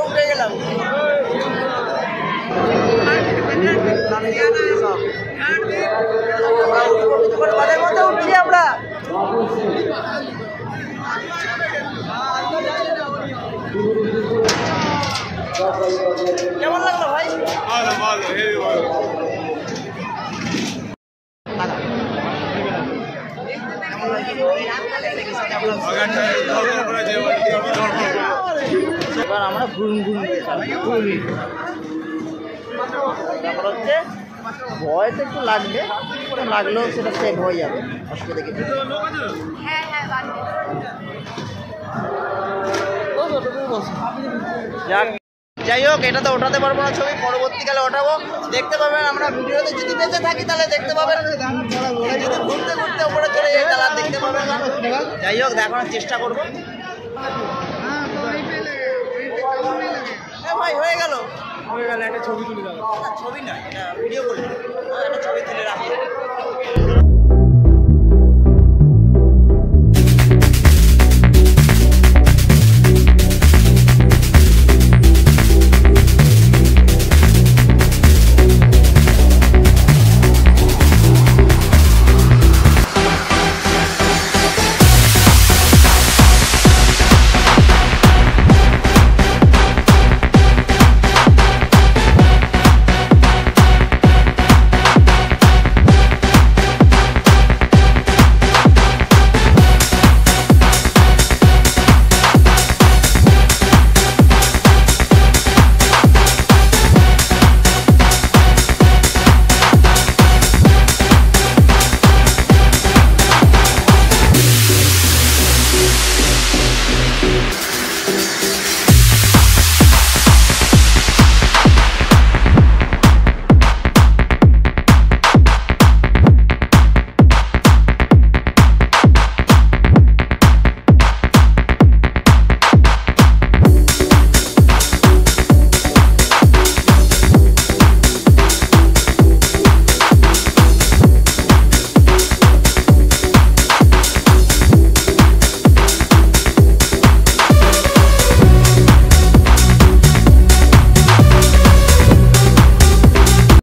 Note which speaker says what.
Speaker 1: উঠে গেলাম উঠছি আমরা। কেমন লাগলো ভাই? এবার আমরা ঘুরুন তারপর হচ্ছে ভয় তো একটু লাগবে, লাগলেও সেটা সেভ হয়ে যাবে, অসুবিধা কিছু। যাই হোক, এটা তো ওঠাতে পারবো না ছবি, পরবর্তীকালে ওঠাবো, দেখতে পাবেন আমরা ভিডিওতে। যদি বেঁচে থাকি তাহলে দেখতে পাবেন, যদি ঘুরতে ঘুরতে উপরে চলে যাই তাহলে দেখতে পাবেন না। যাই হোক, দেখানোর চেষ্টা করবো। ভাই হয়ে গেল একটা ছবি তুলে দাও। ছবি না, এটা ভিডিও করে একটা ছবি তুলে রাখবো।